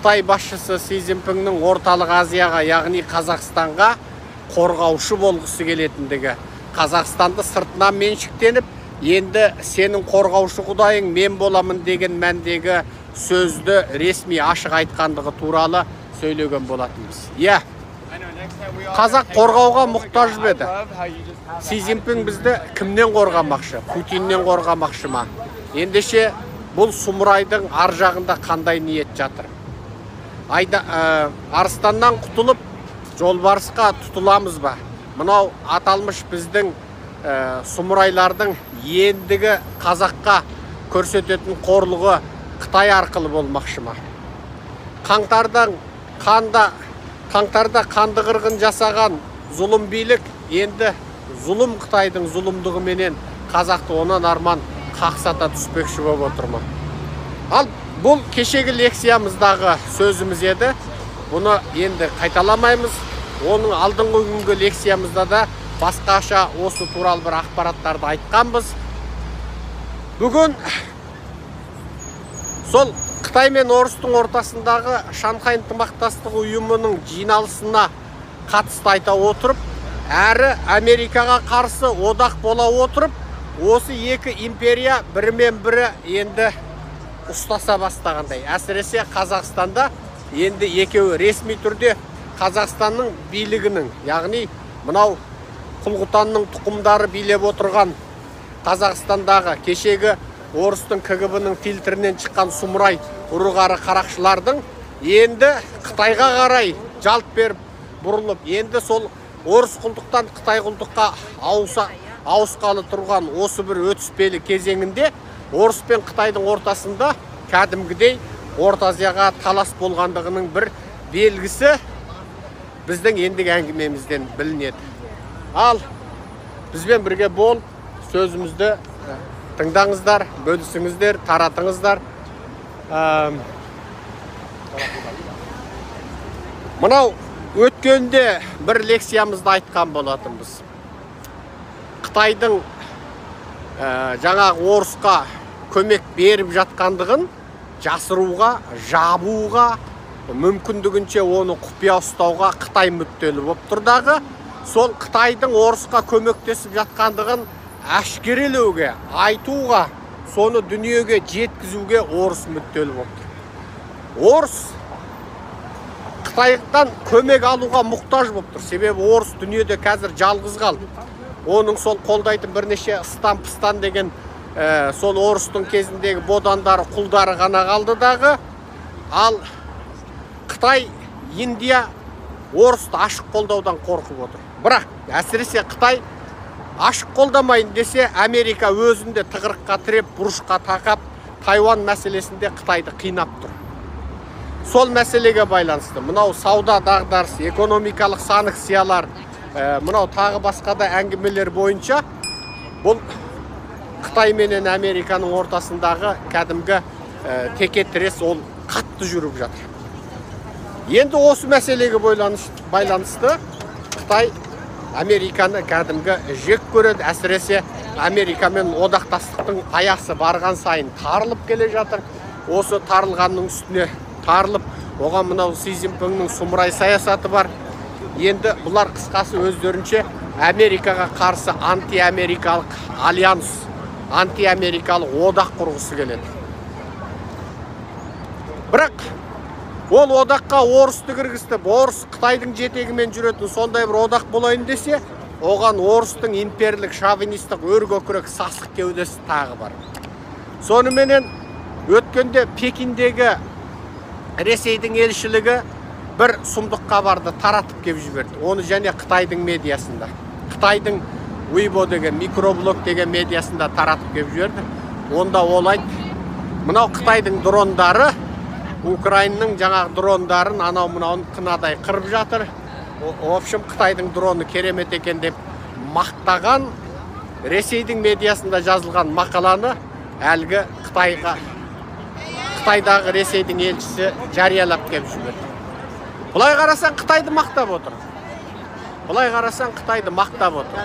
Қытай басшысы Си Цзиньпиннің орталық Азияға, яғни Қазақстанға қорғаушы болғысы келетіндігі, Қазақстанды сыртынан меншіктеніп, енді сенің қорғаушы құдайың мен боламын деген мәндегі сөзді ресми ашық айтқандығы туралы сөйлеген болатынбыз. Қазақ қорғауға мұқтаж беді. Си Цзиньпин бізді кімнен қорғамақшы? Путиннен қорғамақшы ма? Ендеше бұл сұмырайдың ар жағында қандай ниет жатыр? Арыстаннан құтылып, жолбарысқа тұтыламыз ба? Мынау аталмыш біздің сұмырайлардың ендігі қазаққа көрсететін қорлығы Қытай арқылы болмақшы ма? Қаңтарда қанды қырғын жасаған зұлым билік енді зұлым Қытайдың зұлымдығы менен қазақты онан арман қақсата түспекші болып отыр ма? Ал бұл кешегі лекциямыздағы сөзіміз еді. Бұны енді қайталамаймыз. Оның алдыңғы күнгі лекциямызда да басқаша осы туралы бір ақпараттарды айтқанбыз. Бүгін сол Қытай мен Орыстың ортасындағы Шанхай ынтымақтастық ұйымының жиналысына қатысты айта отырып, әрі Америкаға қарсы одақ бола отырып, осы екі империя бірімен бірі енді ұстаса бастағандай. Әсіресе Қазақстанда енді екеуі ресми түрде Қазақстанның билігінің, яғни мынау Құлғұтанның тұқымдары билеп отырған Қазақстандағы кешегі Орыстың КГБ-ның фильтрінен шыққан сұмырай ұрығары қарақшылардың енді Қытайға қарай жалт беріп бұрылып, енді сол Орыс құлдықтан Қытай құлдыққа ауысқалы тұрған осы бір өтіспелі кезеңінде Орыс пен Қытайдың ортасында кәдімгідей Орта Азияға талас болғандығының бір белгісі біздің ендігі әңгімемізден білінеді. Ал бізбен бірге бол, сөзімізді тыңдаңыздар, бөлісіңіздер, таратыңыздар. Мынау өткенде бір лекциямызды айтқан болатынбыз. Қытайдың жаңағы Орысқа көмек беріп жатқандығын жасыруға, жабуға, мүмкіндігінше оны құпия ұстауға Қытай мүдделі болып тұрдағы, сол Қытайдың Орысқа көмектесіп жатқандығын әшкерелеуге, айтуға, соны дүниеге жеткізуге Орыс мүдделі болып тұр. Орыс Қытайдан көмек алуға мұқтаж болып тұр. Себебі Орыс дүниеде қазір жалғыз қалды. Оның сол қолдайтын бірнеше ыстан-пыстан деген сол Орыстың кезіндегі бодандары, құлдары ғана қалды дағы. Ал Қытай, Индия Орысты ашық қолдаудан қорқып отыр. Бірақ әсіресе Қытай ашық қолдамайын десе, Америка өзінде тығырыққа тіреп, бұрышқа тақап, Тайвань мәселесінде Қытайды қинап тұр. Сол мәселеге байланысты мынау сауда дағдарысы, экономикалық санкциялар, мынау тағы басқа да әңгімелер бойынша бұл Қытай менен Американың ортасындағы кәдімгі текетірес ол қатты жүріп жатыр. Енді осы мәселеге байланысты Қытай Американы кәдімгі жек көреді. Әсіресе Америкамен одақтастықтың аясы барған сайын тарылып келе жатыр. Осы тарылғанның үстіне тарылып, оған мынау Си Цзиньпиннің сұмырай саясаты бар. Енді бұлар қысқасы өздерінше Америкаға қарсы анти-америкалық альянс, анти-америкалық одақ құрғысы келеді. Бірақ ол одаққа Орысты кіргізіп, Орыс Қытайдың жетегімен жүретін сондай бір одақ болайын десе, оған Орыстың имперлік, шовинистік, өркөкірек, сасық кеудесі тағы бар. Соныменен өткенде Пекиндегі Ресейдің елшілігі бір сұмдық хабарды таратып кеп жіберді. Оны және Қытайдың медиасында, Қытайдың Weibo деген, микроблог деген медиасында таратып кеп жіберді. Онда олайды, мынау Қытайдың дрондары Украинаның жаңағы дрондарын анау-мынауын қынадай қырып жатыр. В общем, Қытайдың дроны керемет екен деп мақтаған Ресейдің медиасында жазылған мақаланы әлгі Қытайдағы Ресейдің елшісі жариялап кеп жіберді. Бұлай қарасаң Қытайды мақтап отыр.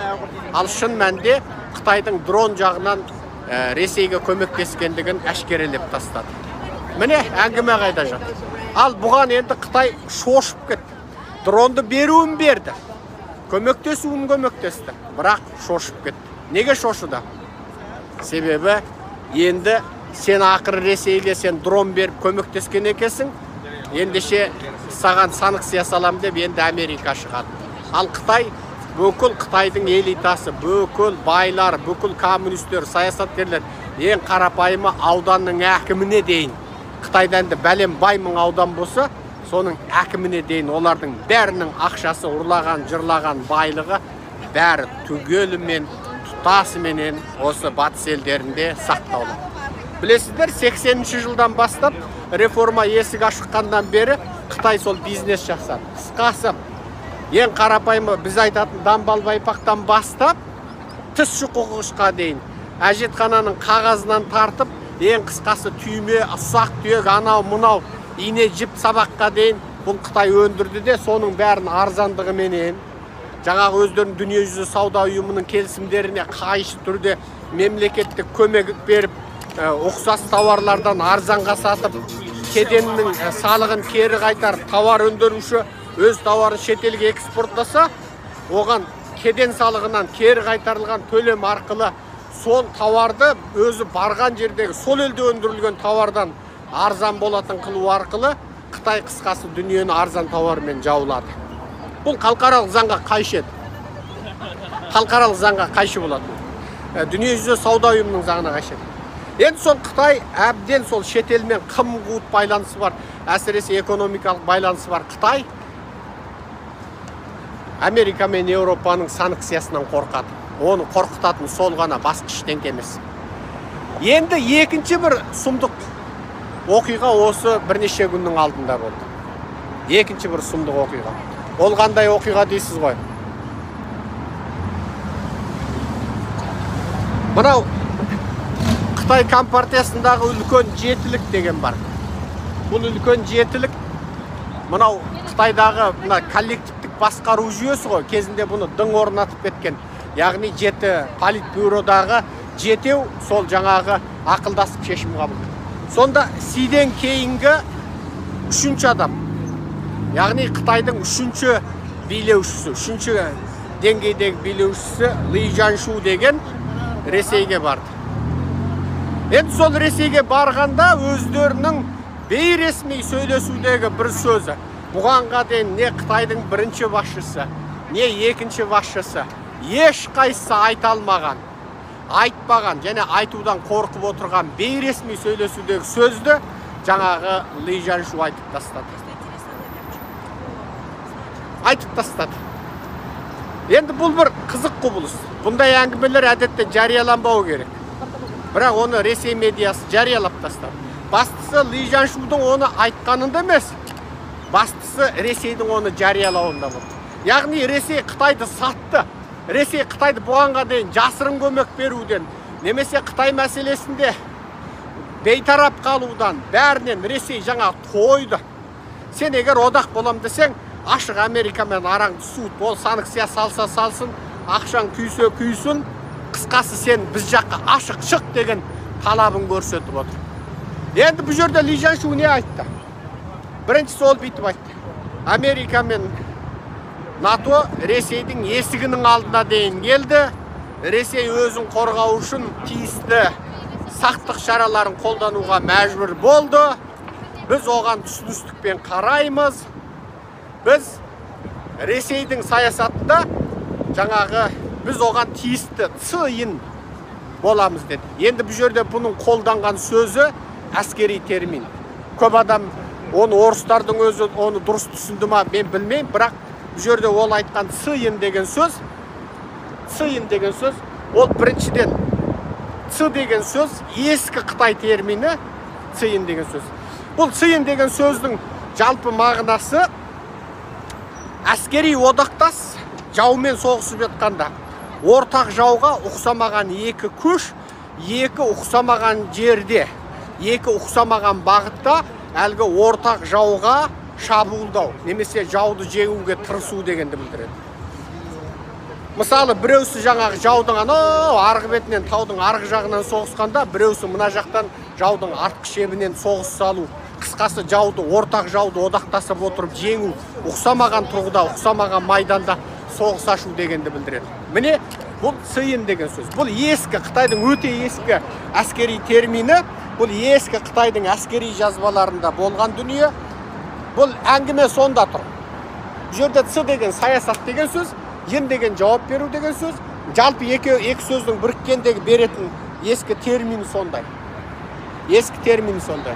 Ал шын мәнде Қытайдың дрон жағынан Ресейге көмектескендігін әшкерелеп тастады. Міне әңгіме қайда жатыр. Ал бұған енді Қытай шошып кетті. Дронды беруін берді. Көмектесуін көмектесті. Бірақ шошып кетті. Неге шошыды? Себебі енді сен ақыры Ресейге сен дрон беріп көмектескен екенсің. Ендеше саған санкция салам деп енді Америка шығады. Ал Қытай, бүкіл Қытайдың элитасы, бүкіл байлар, бүкіл коммунистер, саясаткерлер, ең қарапайымы ауданның әкіміне дейін. Қытайдан да бәлем бай мың аудан болса, соның әкіміне дейін олардың бәрінің ақшасы, ұрлаған, жырлаған байлығы бәрі түгелімен, тұтасыменен осы батыс елдерінде сақтаулы. Білесіздер, 80-ші жылдан бастап реформа есік ашыққандан бері Қытай сол бизнес жасады. Қысқасы, ең қарапайымы біз айтатын дамбал байпақтан бастап тіс шұқығышқа дейін әжетхананың қағазынан тартып, ең қысқасы түйме, ұсақ түйек, анау мұнау ине жіп сабаққа дейін бұл Қытай өндірді де, соның бәрін арзандығыменен жаңағы өздерінің дүниежүзі сауда ұйымының келісімдеріне қайшы түрде мемлекеттік көмек беріп, ұқсас тауарлардан арзанға сатып, кеденнің салығын кері қайтарып, тауар өндіруші өз тауарын шетелге экспорттаса, оған кеден салығынан кері қайтарылған төлем арқылы сол тауарды өзі барған жердегі сол елде өндірілген тауардан арзан болатын қылу арқылы Қытай қысқасы дүниені арзан тауармен жаулады. Бұл халықаралық заңға қайшы еді. Халықаралық заңға қайшы болады. Дүниежүзі сауда ұйымының заңына қайшы еді. Енді сол Қытай әбден сол шетелмен қым-ғуыт байланысы бар, әсіресе экономикалық байланысы бар Қытай Америка мен Еуропаның санкциясынан қорқады. Оны қорқытатын сол ғана, басқа ештеңе емес. Енді екінші бір сұмдық оқиға осы бірнеше күннің алдында болды. Екінші бір сұмдық оқиға. Ол қандай оқиға дейсіз ғой? Мынау Қытай компартиясындағы үлкен жетілік деген бар. Бұл үлкен жетілік мынау Қытайдағы коллективтік басқару жүйесі ғой. Кезінде бұны дың орнатып кеткен. Яғни политбюродағы жетеу сол жаңағы ақылдасып шешім қабылдады. Сонда Сиден кейінгі үшінші адам, яғни Қытайдың үшінші билеушісі, үшінші деңгейдегі билеушісі Ли Жаншу деген Ресейге барды. Енді сол Ресейге барғанда өздерінің бейресми сөйлесудегі бір сөзі. Бұғанға дейін не Қытайдың бірінші басшысы, не екінші басшысы ешқайсысы айта алмаған, айтпаған, және айтудан қорқып отырған бейресми сөйлесудегі сөзді жаңағы Ли Жаншу айтып тастады. Айтып тастады. Енді бұл бір қызық құбылыс. Бұндай әңгімелер әдетте жарияланбау керек. Бірақ оны Ресей медиасы жариялап тастады. Бастысы Ли Жаншудың оны айтқанында емес, бастысы Ресейдің оны жариялауында болды. Яғни Ресей Қытайды сатты. Ресей Қытайды бұғанға дейін жасырын көмек беруден, немесе Қытай мәселесінде бейтарап қалудан бәрінен Ресей жаңа тойды. Сен егер одақ болам десең, ашық Америкамен араңды суыт, ол санкция салса салсын, ақшаң күйсе күйсін, қысқасы сен біз жаққа ашық шық деген талабын көрсетіп отыр. Енді бұл жерде Ли Жаншу не айтты? Біріншісі ол бүйтіп айтты. Америка мен НАТО Ресейдің есігінің алдына дейін келді. Ресей өзін қорғау үшін тиісті сақтық шараларын қолдануға мәжбүр болды. Біз оған түсіністікпен қараймыз. Біз Ресейдің саясатында жаңағы біз оған тиісті тыйын боламыз деді. Енді бұл жерде бұның қолданған сөзі әскери термин. Көп адам оны орыстардың өзі оны дұрыс түсінді ма мен білмеймін, бірақ бұл жерде ол айтқан цыйын деген сөз, ол біріншіден цы деген сөз, ескі Қытай термині цыйын деген сөз. Бұл цыйын деген сөздің жалпы мағынасы әскери одақтас жаумен соғысып жатқанда ортақ жауға ұқсамаған екі күш, екі ұқсамаған жерде, екі ұқсамаған бағытта әлгі ортақ жауға шабуылдау, немесе жауды жеңуге тырысу дегенді білдіреді. Мысалы, біреусі жаңағы жаудың анау арғы бетінен таудың арғы жағынан соғысқанда, біреусі мына жақтан жаудың артқы шебінен соғыс салу қысқасы жауды, ортақ жауды одақтасып отырып жеңу, ұқсамаған тұрғыда, ұқсамаған майданда соғыс ашу дегенді білдіреді. Міне бұл сыйын деген сөз. Бұл ескі Қытайдың өте ескі әскери термині, бұл ескі Қытайдың әскери жазбаларында болған дүние. Бұл әңгіме сонда тұр. Бұл жерде ц деген саясат деген сөз, ен деген жауап беру деген сөз, жалпы екі сөздің біріккендегі беретін ескі термин сондай. Ескі термин сондай.